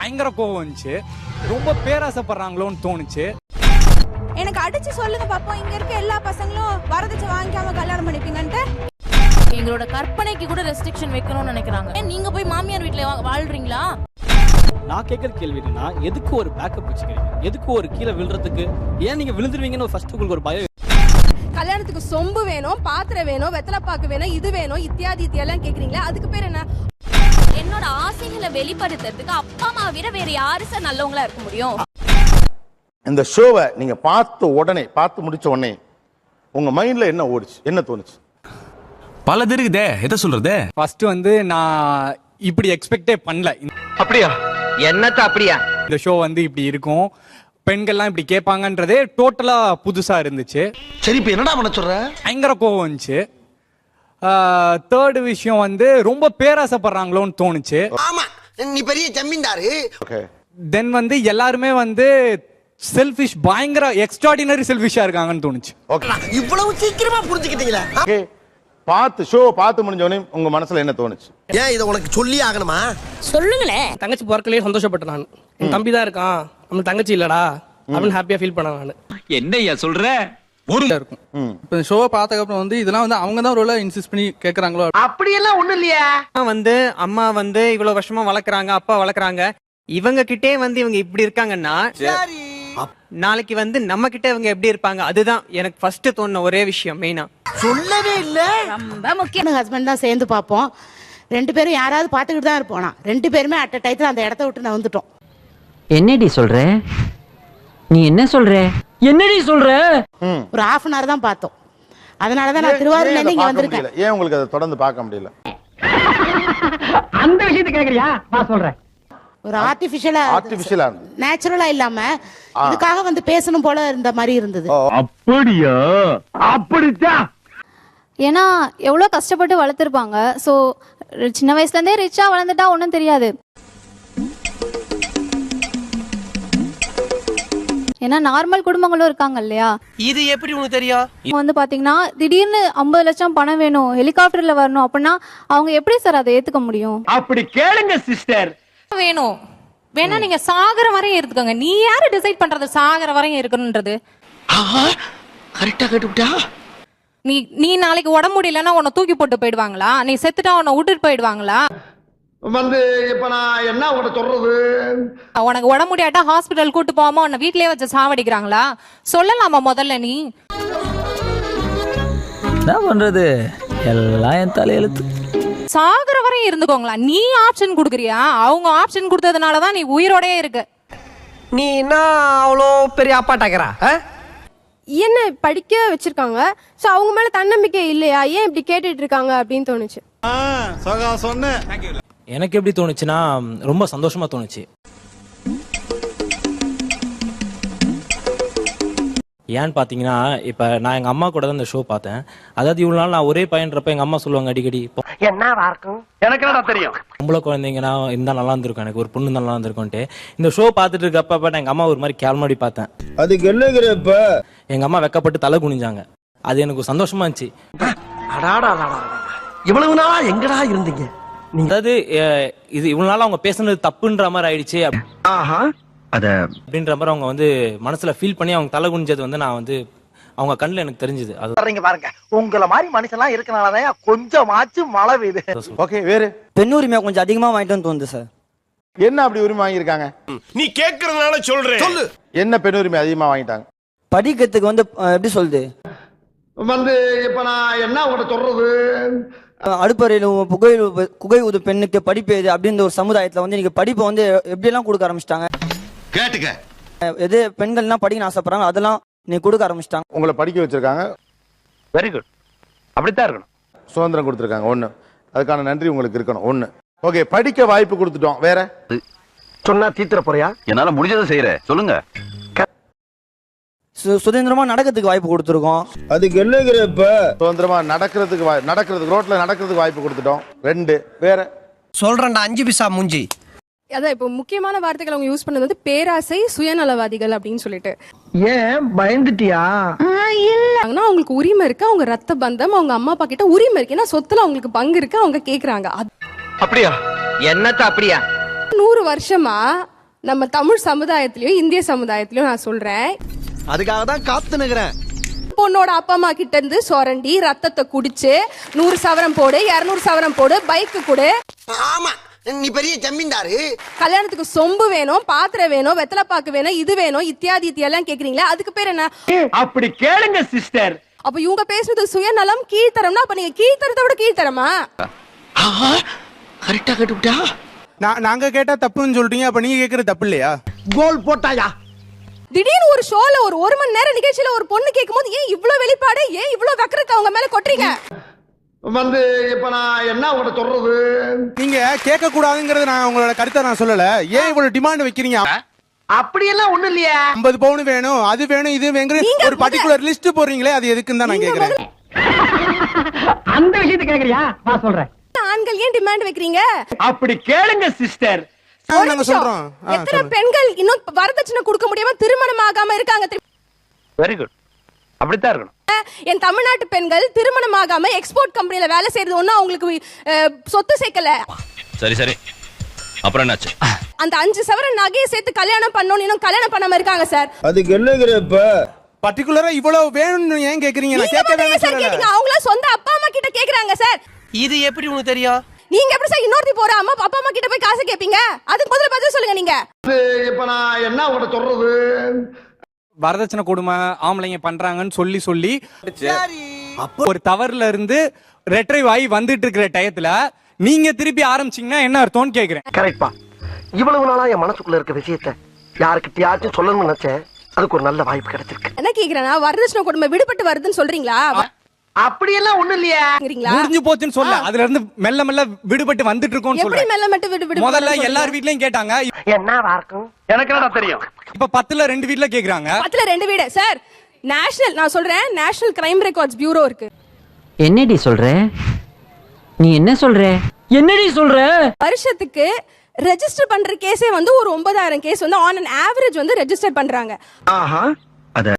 பயங்கர கோவம் வந்துச்சு. ரொம்ப பேராசைப்படுறாங்களோன்னு தோணுச்சு. எனக்கு அடிச்சு சொல்லுங்க பாப்போம், இங்க இருக்க எல்லா பசங்களும் வரதட்சை வாங்கிக்காம கல்யாணம் பண்ணிப்பீங்கன்ட்டு. எங்களோட கற்பனைக்கு கூட ரெஸ்ட்ரிக்ஷன் வைக்கணும்னு நினைக்கிறாங்க. நீங்க போய் மாமியார் வீட்டுல வாழ்றீங்களா? நான் கேட்குற கேள்வி என்னன்னா, எதுக்கு ஒரு பேக்கப் வச்சுக்கிறீங்க? எதுக்கு ஒரு கீழே விழுறதுக்கு? ஏன் நீங்க விழுந்துருவீங்கன்னு ஃபர்ஸ்ட் உங்களுக்கு ஒரு பயம். கல்யாணத்துக்கு சொம்பு வேணும், பாத்திரம் வேணும், வெத்தலைப்பாக்கு வேணும், இது வேணும், இத்தியாதி இத்தியெல்லாம் கேக்குறீங்களா? அதுக்கு பேர் என்ன? என்னோட ஆசைகளை வெளிப்படுத்துறதுக்கு அப்பா அம்மா விட வேற யாரு சார் நல்லவங்களா இருக்க முடியும்? இந்த ஷோவை நீங்க பார்த்து முடிச்ச உடனே உங்க மைண்ட்ல என்ன ஓடுச்சு, என்ன தோணுச்சு? பல இருக்குதே, எதை சொல்றது? ஃபர்ஸ்ட் வந்து நான் இப்படி எக்ஸ்பெக்டே பண்ணல. அப்படியா? என்னத்த அப்படியா? இந்த ஷோ வந்து இப்படி இருக்கும், பெண்கள்லாம் இப்படி கேட்பாங்கன்றதே டோட்டலா புதுசா இருந்துச்சு. சரி, இப்ப என்னடா பண்ண சொல்ற? பயங்கர கோவம் வந்துச்சு. தேர்ட் விஷயம் வந்து ரொம்ப பேராசைப்படுறாங்களோன்னு தோணுச்சு. ஆமா, நீ பெரிய ஜமீன்தாரு. தென் வந்து எல்லாருமே வந்து செல்ஃபிஷ், பயங்கர எக்ஸ்ட்ராடினரி செல்ஃபிஷா இருக்காங்கன்னு தோணுச்சு. இவ்வளவு சீக்கிரமா புரிஞ்சுக்கிட்டீங்களா? ஷோ பார்த்து முடிஞ்ச உடனே உங்க மனசுல என்ன தோணுச்சு? ஏன் இதை உனக்கு சொல்லி ஆகணுமா? சொல்லுங்களேன். தங்கச்சி பிறக்கலையே சந்தோஷப்பட்டேன் நான். என் தம்பி தான் இருக்கான், நம்ம தங்கச்சி இல்லடா அப்படின்னு ஹாப்பியா ஃபீல் பண்ண நான். என்னையா சொல்ற? இருக்கும். இப்போ ஷோவை பார்த்ததுக்கு அப்புறம் வந்து இதெல்லாம் வந்து அவங்க தான் ரோல இன்சிஸ்ட் பண்ணி கேக்குறாங்களோ. அப்படியெல்லாம் ஒண்ணும் இல்லையா? வந்து அம்மா வந்து இவ்வளவு வருஷமா வளர்க்குறாங்க, அப்பா வளர்க்குறாங்க, இவங்க கிட்டே வந்து இவங்க இப்படி இருக்காங்கன்னா நாளைக்கு வந்து நம்ம கிட்ட இவங்க எப்படி இருப்பாங்க? அதுதான் எனக்கு ஃபர்ஸ்ட் தோணுன ஒரே விஷயம். மெயினா சொல்லவே இல்ல. ரொம்ப முக்கியம். ஹஸ்பண்ட் தான் சேர்ந்து பார்ப்போம். ரெண்டு பேரும் யாராவது பார்த்துக்கிட்டு தான் இருப்போம். ரெண்டு பேருமே அட் அ டைத்துல அந்த இடத்த விட்டு நான் வந்துட்டோம். என்னடி சொல்ற? நீ என்ன சொல்ற? என்னடி சொல்ற? ஒரு half an hour தான் பார்த்தோம். அதனாலதான் நான் திருவாரூர்ல இருந்து இங்க வந்திருக்கேன். ஏன் உங்களுக்கு அதை தொடர்ந்து பார்க்க முடியல? அந்த விஷயத்தை கேக்குறியா? நான் சொல்றேன். ஒரு ஆர்டிபிஷியலா நேச்சுரலா இல்லாம இதுக்காக வந்து பேசணும் போல இருந்த மாதிரி இருந்தது. அப்படியா? அப்படித்தான். ஏன்னா எவ்வளவு கஷ்டப்பட்டு வளர்த்துருப்பாங்க. சோ சின்ன வயசுல இருந்தே ரிச்சா வளர்ந்துட்டா ஒன்னும் தெரியாது. ஏன்னா நார்மல் குடும்பங்களும் இருக்காங்க இல்லையா? இது எப்படி உனக்கு தெரியும்? வந்து பாத்தீங்கன்னா திடீர்னு 50 லட்சம் பணம் வேணும், ஹெலிகாப்டர்ல வரணும் அப்படின்னா அவங்க எப்படி சார் அதை ஏத்துக்க முடியும்? அப்படி கேளுங்க சிஸ்டர். வேணும் வேணா நீங்க சாகர வரையும் எடுத்துக்கோங்க. நீ யாரு டிசைட் பண்றது சாகர வரையும் இருக்கணும்ன்றது? கரெக்டா கேட்டுட்டா. நீ நாளைக்கு உடம்பு முடியலன்னா உன்னை தூக்கி போட்டு போயிடுவாங்களா? நீ செத்துட்டா உன்னை விட்டுட்டு போயிடுவாங்களா? வந்து இப்ப நான் என்ன உன்கிட்ட சொல்றது? உனக்கு உடம்பு முடியாட்டா ஹாஸ்பிட்டல் கூட்டு போகாம உன்னை வீட்லயே வச்சு சாவடிக்கிறாங்களா? சொல்லலாமா முதல்ல? நீ என்ன பண்றது? எல்லாம் என் தலையெழுத்து. சாகர வரையும் இருந்துக்கோங்களா? நீ ஆப்ஷன் கொடுக்குறியா? அவங்க ஆப்ஷன் கொடுத்ததுனாலதான் நீ உயிரோடயே இருக்க. நீ என்ன அவ்வளோ பெரிய அப்பாட்டாக்கிறா? என்ன படிக்க வச்சிருக்காங்க, சோ அவங்க மேல தன்னம்பிக்கை இல்லையா? ஏன் இப்படி கேட்டுட்டு இருக்காங்க அப்படின்னு தோணுச்சு. எனக்கு எப்படி தோணுச்சுன்னா, ரொம்ப சந்தோஷமா தோணுச்சு. ஏன்னு பார்த்தீங்கன்னா, இப்போ நான் எங்கள் அம்மா கூட தான் இந்த ஷோ பார்த்தேன். அதாவது இவ்வளோ நாள் நான் ஒரே பையன்றப்ப எங்கள் அம்மா சொல்லுவாங்க அடிக்கடி, இப்போ என்னவா இருக்கும் எனக்கு என்னடா தெரியும், பொம்பளை குழந்தைங்கன்னா இருந்தால் நல்லா இருந்திருக்கும், எனக்கு ஒரு பொண்ணு நல்லா இருந்திருக்கும்ட்டு. இந்த ஷோ பார்த்துட்டு இருக்கப்ப நான் எங்கள் அம்மா ஒரு மாதிரி கேள்மாடி பார்த்தேன். அதுக்கு என்னங்கிறப்ப எங்கள் அம்மா வெக்கப்பட்டு தலை குனிஞ்சாங்க. அது எனக்கு ஒரு சந்தோஷமா இருந்துச்சு. இவ்வளவு நாளா எங்கடா இருந்தீங்க? அதாவது இது இவ்வளவு நாள் அவங்க பேசுனது தப்புன்ற மாதிரி ஆயிடுச்சு அப்படின்ற மாதிரி அவங்க வந்து மனசுல ஃபீல் பண்ணி அவங்க தலை குனிஞ்சது வந்து நான் வந்து அவங்க கண்ணுல எனக்கு தெரிஞ்சது. அது பாருங்க, உங்களை மாதிரி மனுஷன்லாம் இருக்கனாலதான் கொஞ்சமாச்சும் மழை பெய்யுது. ஓகே, வேறு பெண் உரிமையா கொஞ்சம் அதிகமா வாங்கிட்டு தோணுது சார். என்ன அப்படி உரிமை வாங்கியிருக்காங்க? நீ கேக்குறதுனால சொல்றேன். சொல்லு, என்ன பெண் உரிமை அதிகமா வாங்கிட்டாங்க? படிக்கிறதுக்கு வந்து எப்படி சொல்லுது, வந்து இப்ப நான் என்ன உங்கள்கிட்ட சொல்றது, அடுப்பறையிலும் புகை ஊது பெண்ணுக்கு படிப்பு எது அப்படின்ற ஒரு சமுதாயத்துல வந்து நீங்க படிப்பை வந்து எப்படி எல்லாம் கொடுக்க ஆரம்பிச்சிட்டாங்க. கேட்டுக்க, எது பெண்கள்லாம் படிக்க ஆசைப்படுறாங்க அதெல்லாம் நீ கொடுக்க ஆரம்பிச்சிட்டாங்க. உங்களை படிக்க வச்சிருக்காங்க. வெரி குட், அப்படித்தான் இருக்கணும். சுதந்திரம் கொடுத்துருக்காங்க, ஒண்ணு. அதுக்கான நன்றி உங்களுக்கு இருக்கணும், ஒண்ணு. ஓகே, படிக்க வாய்ப்பு கொடுத்துட்டோம். வேற சொன்னா தீத்துற போறியா? என்னால முடிஞ்சதை செய்யற, சொல்லுங்க. சுதந்திரமா நடக்கிறதுக்கு வாய்ப்பு கொடுத்துருக்கோம். அதுக்கு என்னங்கிறப்ப சுதந்திரமா நடக்கிறதுக்கு ரோட்ல நடக்கிறதுக்கு வாய்ப்பு கொடுத்துட்டோம். ரெண்டு. வேற சொல்றேன்டா, 5 பைசா மூஞ்சி. அதான் இப்போ முக்கியமான வார்த்தைகள் அவங்க யூஸ் பண்ணது வந்து பேராசை, சுயநலவாதிகள் அப்படின்னு சொல்லிட்டு. ஏன் பயந்துட்டியா? இல்ல, அவங்களுக்கு உரிமை இருக்கு, அவங்க ரத்த பந்தம், அவங்க அம்மா அப்பா கிட்ட உரிமை இருக்கு, ஏன்னா சொத்துல அவங்களுக்கு பங்கு இருக்கு, அவங்க கேக்குறாங்க. அப்படியா? என்னத்த அப்படியா? 100 வருஷமா நம்ம தமிழ் சமுதாயத்திலயும் இந்திய சமுதாயத்திலயும் நான் சொல்றேன், அதுக்காக தான் காத்து நிக்கிறேன். பொண்ணோட அப்பா அம்மா கிட்ட இருந்து சொரண்டி ரத்தத்தை குடிச்சு 100 சவரம் போடு 200 சவரம் போடு பைக்கு கொடு. ஆமா, நீ பெரிய ஜமீன்தாரு. கல்யாணத்துக்கு சொம்பு வேணும், பாத்திரம் வேணும், வெத்தலைப்பாக்கு வேணும், இது வேணும், இத்தியாதி எல்லாம் கேக்குறீங்களா? அதுக்கு பேர் என்ன? அப்படி கேளுங்க சிஸ்டர். அப்ப இவங்க பேசுறது சுயநலம், கீழ்த்தரம்னா அப்ப நீங்க கீழ்த்தரத்தை விட கீழ்த்தரமா? கரெக்டா கேட்டுட்டா. நாங்க கேட்டா தப்புன்னு சொல்றீங்க, அப்ப நீங்க கேக்குறது தப்பு இல்லையா? கோல் போட்டாயா? திடீர்னு ஒரு ஷோல ஒரு மணி நேரம் நிகழ்ச்சியில ஒரு பொண்ணு கேட்கும்போது ஏன் இவ்வளவு வெளிப்பாடு, ஏன் இவ்வளவு வக்கரத்தை அவங்க மேல கொட்டுறீங்க? வந்து இப்ப நான் என்ன உங்கள்ட்ட சொல்றது? நீங்க கேட்க கூடாதுங்கறது நான் உங்களோட கருத்தை நான் சொல்லல. ஏன் இவ்வளவு டிமாண்ட் வைக்கிறீங்க? அப்படியெல்லாம் ஒண்ணு இல்லையா? 50 பவுன் வேணும், அது வேணும், இது வேணும், ஒரு பர்టిక్యులர் லிஸ்ட் போடுறீங்களே, அது எதுக்குன்னு தான் நான் கேக்குறேன். அந்த விஷயத்தை கேக்குறியா? நான் சொல்றேன். ஆண்கள் ஏன் டிமாண்ட் வைக்கிறீங்க? அப்படி கேளுங்க சிஸ்டர். நாங்க சொல்றோம். எத்தனை பெண்கள் இன்னும் வரதட்சணை கொடுக்க முடியாம திருமணம் ஆகாம இருக்காங்க? Very good. அப்படித்தான் இருக்கணும். என் தமிழ்நாட்டு பெண்கள் திருமணம் ஆகாம எக்ஸ்போர்ட் கம்பெனில வேலை செய்யறது ஒண்ணும் அவங்களுக்கு சொத்து சேர்க்கல. சரி சரி, அப்புறம் என்னாச்சு? அந்த 5 சவரன் நகையை சேர்த்து கல்யாணம் பண்ணணும், இன்னும் கல்யாணம் பண்ணாம இருக்காங்க சார். அதுக்கு என்னங்கறப்ப பர்టిక్యులரா இவ்வளவு வேணும்னு ஏன் கேக்குறீங்க? நான் கேட்கவே சார் கேக்குங்க, அவங்கள சொந்த அப்பா அம்மா கிட்ட கேக்குறாங்க சார். இது எப்படி உனக்கு தெரியும்? நீங்க எப்படி சார் இன்னொருத்தி போற அம்மா அப்பா அம்மா கிட்ட போய் காசு கேப்பீங்க? அதுக்கு முதல்ல பதில் சொல்லுங்க நீங்க. இப்ப நான் என்ன உங்கள்ட்ட சொல்றது? வரதட்சணை கொடுமை ஆம்பளைங்க பண்றாங்கன்னு சொல்லி ஒரு தவறுல இருந்து ரெட்ரைவ் ஆகி வந்துட்டு இருக்கிற டயத்துல நீங்க திருப்பி ஆரம்பிச்சீங்கன்னா என்ன அர்த்தம்னு கேக்குறேன். கரெக்ட்பா. இவ்வளவு நாளா என் மனசுக்குள்ள இருக்க விஷயத்தை யாருக்கிட்டயாச்சும் சொல்லணும்னு நினைச்சேன். அதுக்கு ஒரு நல்ல வாய்ப்பு கிடைச்சிருக்கு. என்ன கேக்குறேன்னா, வரதட்சணை கொடுமை விடுபட்டு வருதுன்னு சொல்றீங்களா? அப்படியெல்லாம் ஒண்ணு இல்லையா? முடிஞ்சு போச்சுன்னு சொல்ல, அதுல இருந்து மெல்ல மெல்ல விடுபட்டு வந்துட்டு இருக்கோம்னு எப்படி சொல்றேன். மெல்ல மட்டும் விடுபட்டு? முதல்ல எல்லார் வீட்லயும் கேட்டாங்க, என்னவா இருக்கும்? எனக்கு என்ன தெரியும்? இப்ப 10ல 2 வீட்ல கேக்குறாங்க. 10ல 2 வீடு சார். நேஷனல், நான் சொல்றேன், நேஷனல் கிரைம் ரெக்கார்ட்ஸ் பியூரோ இருக்கு. என்னடி சொல்ற? நீ என்ன சொல்ற? என்னடி சொல்ற? வருஷத்துக்கு ரெஜிஸ்டர் பண்ற கேஸே வந்து ஒரு 9000 கேஸ் வந்து ஆன் அன் ஆவரேஜ் வந்து ரெஜிஸ்டர் பண்றாங்க. ஆஹா.